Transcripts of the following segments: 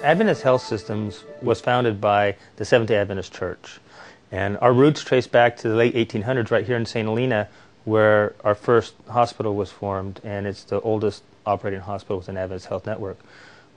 Adventist Health Systems was founded by the Seventh-day Adventist Church. And our roots trace back to the late 1800s right here in St. Helena, where our first hospital was formed, and it's the oldest operating hospital within Adventist Health Network.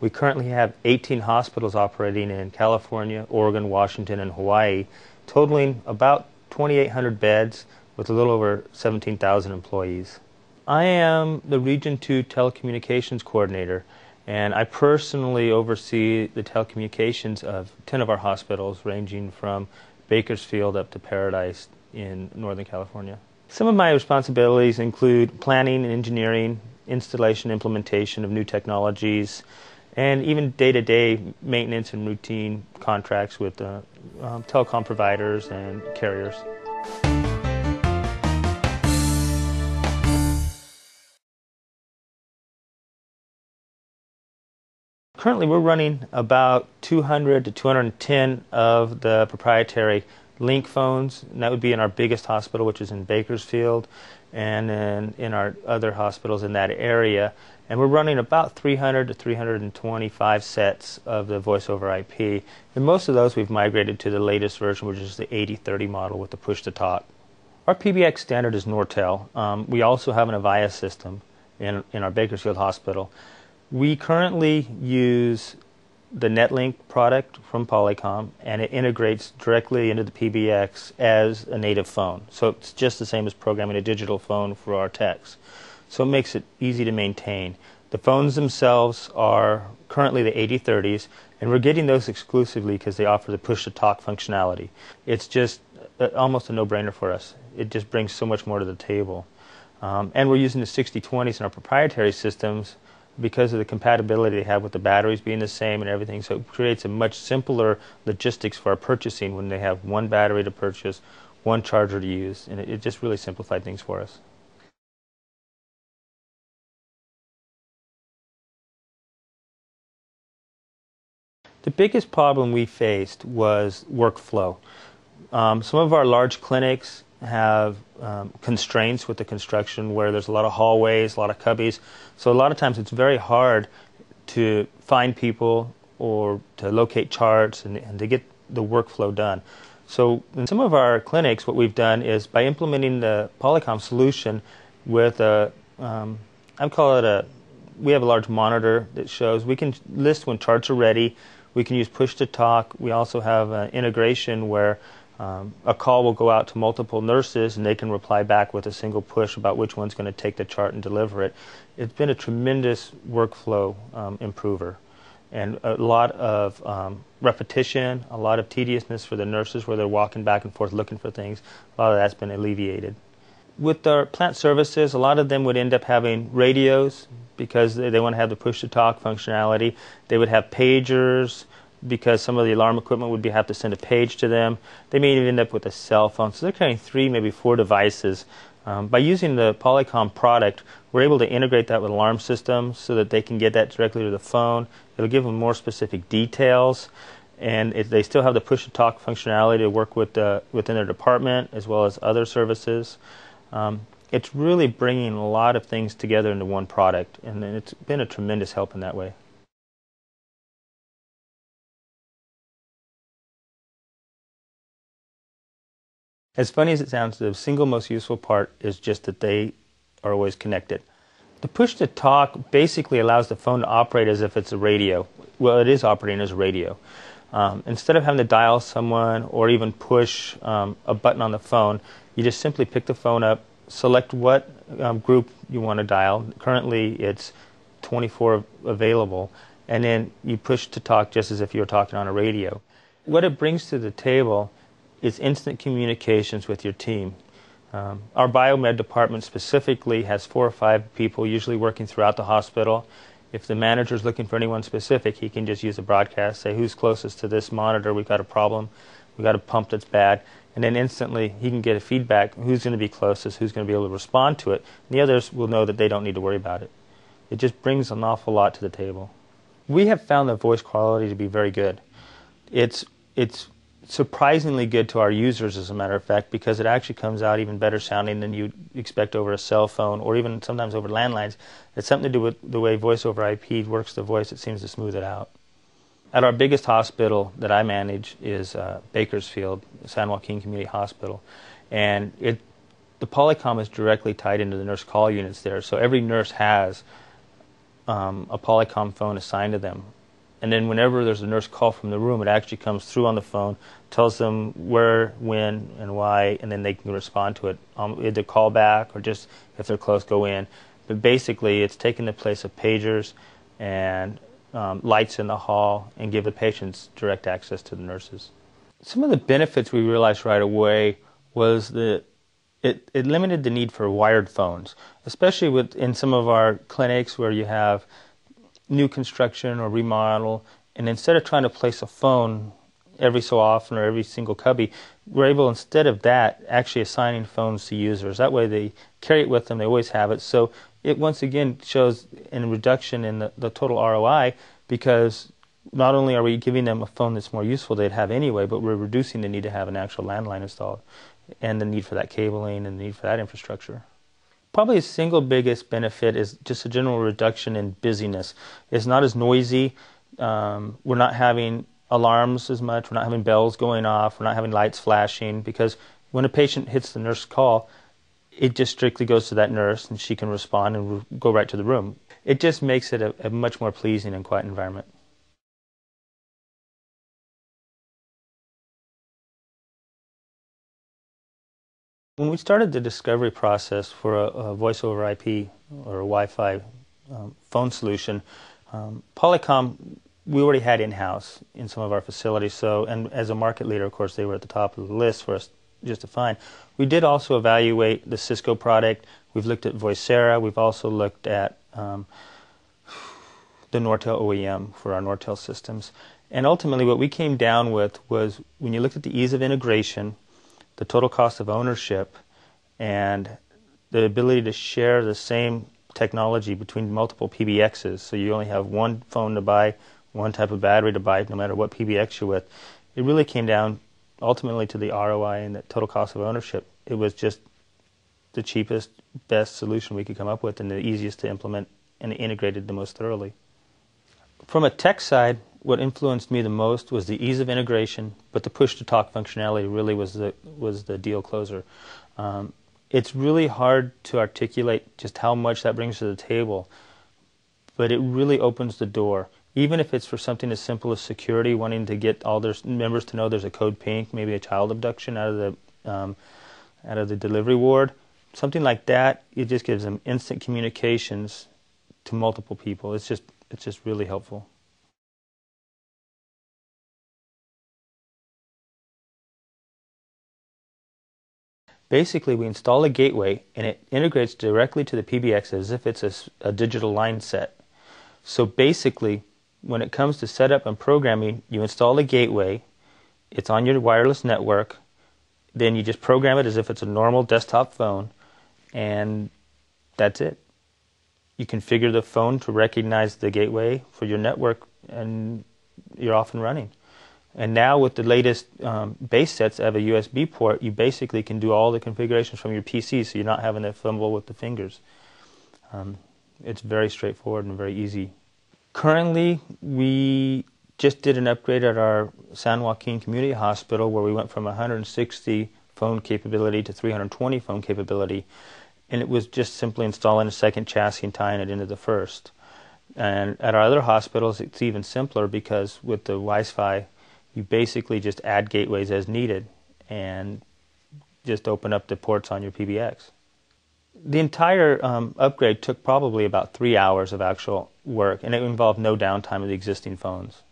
We currently have 18 hospitals operating in California, Oregon, Washington, and Hawaii, totaling about 2,800 beds with a little over 17,000 employees. I am the Region 2 Telecommunications Coordinator, and I personally oversee the telecommunications of 10 of our hospitals, ranging from Bakersfield up to Paradise in Northern California. Some of my responsibilities include planning and engineering, installation, implementation of new technologies, and even day-to-day maintenance and routine contracts with telecom providers and carriers. Currently, we're running about 200 to 210 of the proprietary Link phones, and that would be in our biggest hospital, which is in Bakersfield, and then in our other hospitals in that area. And we're running about 300 to 325 sets of the voice over IP. And most of those we've migrated to the latest version, which is the 8030 model with the push-to-talk. Our PBX standard is Nortel. We also have an Avaya system in our Bakersfield hospital. We currently use the NetLink product from Polycom, and it integrates directly into the PBX as a native phone. So it's just the same as programming a digital phone for our techs. So it makes it easy to maintain. The phones themselves are currently the 8030s, and we're getting those exclusively because they offer the push-to-talk functionality. It's just almost a no-brainer for us. It just brings so much more to the table. And we're using the 6020s in our proprietary systems because of the compatibility they have with the batteries being the same and everything. So it creates a much simpler logistics for our purchasing when they have one battery to purchase, one charger to use, and it just really simplified things for us. The biggest problem we faced was workflow. Some of our large clinics have constraints with the construction where there's a lot of hallways, a lot of cubbies. So a lot of times it's very hard to find people or to locate charts and to get the workflow done. So in some of our clinics, what we've done is by implementing the Polycom solution with we have a large monitor that shows, we can list when charts are ready. We can use push-to-talk. We also have an integration where a call will go out to multiple nurses and they can reply back with a single push about which one's going to take the chart and deliver it. It's been a tremendous workflow improver, and a lot of repetition, a lot of tediousness for the nurses where they're walking back and forth looking for things. A lot of that's been alleviated. With our plant services, a lot of them would end up having radios because they want to have the push-to-talk functionality. They would have pagers because some of the alarm equipment would have to send a page to them. They may even end up with a cell phone. So they're carrying 3, maybe 4 devices. By using the Polycom product, we're able to integrate that with alarm systems so that they can get that directly to the phone. It'll give them more specific details, and they still have the push-to-talk functionality to work with within their department as well as other services. It's really bringing a lot of things together into one product, and it's been a tremendous help in that way. As funny as it sounds, the single most useful part is just that they are always connected. The push-to-talk basically allows the phone to operate as if it's a radio. Well, it is operating as a radio. Instead of having to dial someone or even push a button on the phone, you just simply pick the phone up, select what group you want to dial. Currently, it's 24 available, and then you push to talk just as if you were talking on a radio. What it brings to the table is instant communications with your team. Our biomed department specifically has 4 or 5 people usually working throughout the hospital. If the manager is looking for anyone specific, he can just use a broadcast, say who's closest to this monitor, we've got a problem, we've got a pump that's bad, and then instantly he can get a feedback, who's going to be closest, who's going to be able to respond to it, and the others will know that they don't need to worry about it. It just brings an awful lot to the table. We have found the voice quality to be very good. It's surprisingly good to our users, as a matter of fact, because it actually comes out even better sounding than you'd expect over a cell phone or even sometimes over landlines. It's something to do with the way voice over IP works the voice. It seems to smooth it out. At our biggest hospital that I manage is Bakersfield, San Joaquin Community Hospital, and the Polycom is directly tied into the nurse call units there. So every nurse has a Polycom phone assigned to them. And then whenever there's a nurse call from the room, it actually comes through on the phone, tells them where, when, and why, and then they can respond to it. Either call back or just, if they're close, go in. But basically, it's taking the place of pagers and lights in the hall and give the patients direct access to the nurses. Some of the benefits we realized right away was that it limited the need for wired phones, especially in some of our clinics where you have new construction or remodel, and instead of trying to place a phone every so often or every single cubby, we're able, instead of that, actually assigning phones to users. That way they carry it with them, they always have it. So it once again shows a reduction in the total ROI, because not only are we giving them a phone that's more useful they'd have anyway, but we're reducing the need to have an actual landline installed and the need for that cabling and the need for that infrastructure. Probably the single biggest benefit is just a general reduction in busyness. It's not as noisy. We're not having alarms as much. We're not having bells going off. We're not having lights flashing, because when a patient hits the nurse call, it just strictly goes to that nurse and she can respond and go right to the room. It just makes it a much more pleasing and quiet environment. When we started the discovery process for a voice over IP or a Wi-Fi phone solution, Polycom we already had in-house in some of our facilities. So, and as a market leader, of course, they were at the top of the list for us just to find. We did also evaluate the Cisco product. We've looked at Voicera. We've also looked at the Nortel OEM for our Nortel systems. And ultimately, what we came down with was, when you looked at the ease of integration, the total cost of ownership, and the ability to share the same technology between multiple PBXs, so you only have one phone to buy, one type of battery to buy, no matter what PBX you're with. It really came down ultimately to the ROI and the total cost of ownership. It was just the cheapest, best solution we could come up with, and the easiest to implement, and integrated the most thoroughly. From a tech side, what influenced me the most was the ease of integration, but the push-to-talk functionality really was the deal closer. It's really hard to articulate just how much that brings to the table, but it really opens the door. Even if it's for something as simple as security, wanting to get all their members to know there's a code pink, maybe a child abduction out of the delivery ward, something like that, it just gives them instant communications to multiple people. It's just really helpful. Basically, we install a gateway, and it integrates directly to the PBX as if it's a digital line set. So basically, when it comes to setup and programming, you install a gateway, it's on your wireless network, then you just program it as if it's a normal desktop phone, and that's it. You configure the phone to recognize the gateway for your network, and you're off and running. And now with the latest base sets that have a USB port, you basically can do all the configurations from your PC, so you're not having to fumble with the fingers. It's very straightforward and very easy. Currently, we just did an upgrade at our San Joaquin Community Hospital, where we went from 160 phone capability to 320 phone capability. And it was just simply installing a second chassis and tying it into the first. And at our other hospitals, it's even simpler, because with the Wi-Fi, you basically just add gateways as needed and just open up the ports on your PBX. The entire upgrade took probably about 3 hours of actual work, and it involved no downtime of the existing phones.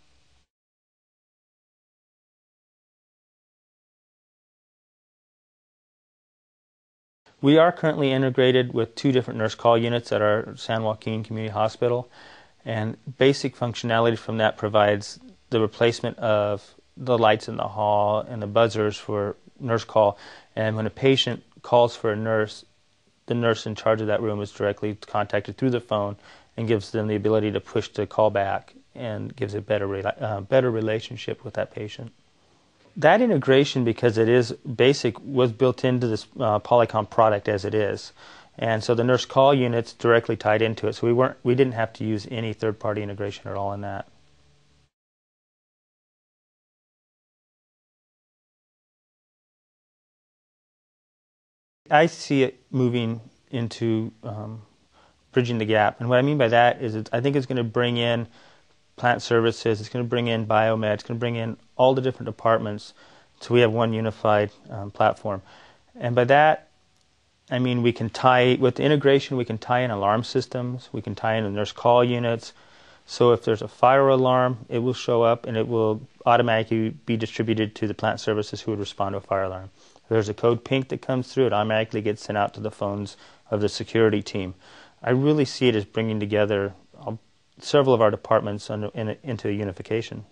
We are currently integrated with 2 different nurse call units at our San Joaquin Community Hospital, and basic functionality from that provides the replacement of the lights in the hall and the buzzers for nurse call. And when a patient calls for a nurse, the nurse in charge of that room is directly contacted through the phone and gives them the ability to push to call back, and gives a better relationship with that patient. That integration, because it is basic, was built into this Polycom product as it is. And so the nurse call unit's directly tied into it. So we didn't have to use any third-party integration at all in that. I see it moving into bridging the gap. And what I mean by that is I think it's going to bring in plant services, it's going to bring in biomed, it's going to bring in all the different departments so we have one unified platform. And by that, I mean we can tie, with the integration, we can tie in alarm systems, we can tie in the nurse call units. So if there's a fire alarm, it will show up and it will automatically be distributed to the plant services who would respond to a fire alarm. If there's a code pink that comes through, it automatically gets sent out to the phones of the security team. I really see it as bringing together several of our departments into a unification.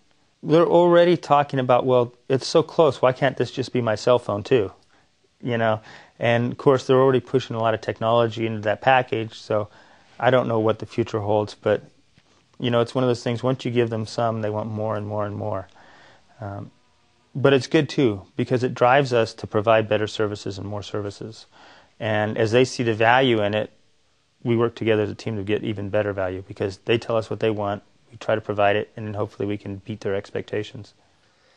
They're already talking about, well, it's so close, why can't this just be my cell phone too? You know, and of course they're already pushing a lot of technology into that package, so I don't know what the future holds, but you know, it's one of those things, once you give them some, they want more and more and more. But it's good too, because it drives us to provide better services and more services. And as they see the value in it, we work together as a team to get even better value, because they tell us what they want, we try to provide it, and then hopefully we can beat their expectations.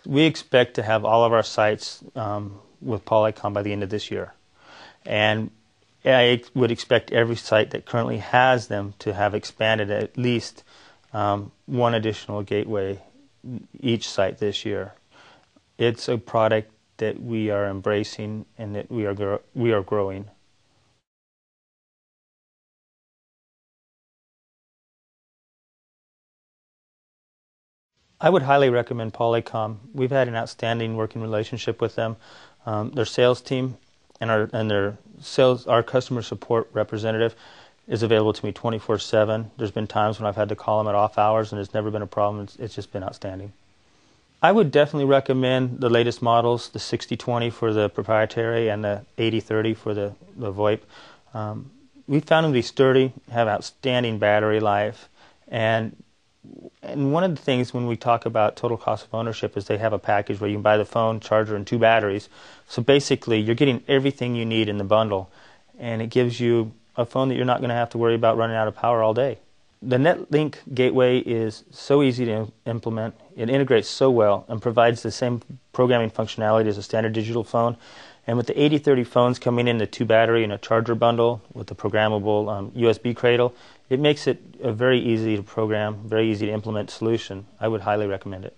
We expect to have all of our sites with Polycom by the end of this year. And I would expect every site that currently has them to have expanded at least one additional gateway each site this year. It's a product that we are embracing and that we are growing. I would highly recommend Polycom. We've had an outstanding working relationship with them. Their sales team and our customer support representative is available to me 24/7. There's been times when I've had to call them at off hours, and it's never been a problem. It's just been outstanding. I would definitely recommend the latest models, the 6020 for the proprietary and the 8030 for the VoIP. We found them to be sturdy, have outstanding battery life, and one of the things when we talk about total cost of ownership is they have a package where you can buy the phone, charger, and 2 batteries. So basically, you're getting everything you need in the bundle, and it gives you a phone that you're not going to have to worry about running out of power all day. The NetLink gateway is so easy to implement. It integrates so well and provides the same programming functionality as a standard digital phone. And with the 8030 phones coming in the 2 battery and a charger bundle with the programmable USB cradle, it makes it a very easy to program, very easy to implement solution. I would highly recommend it.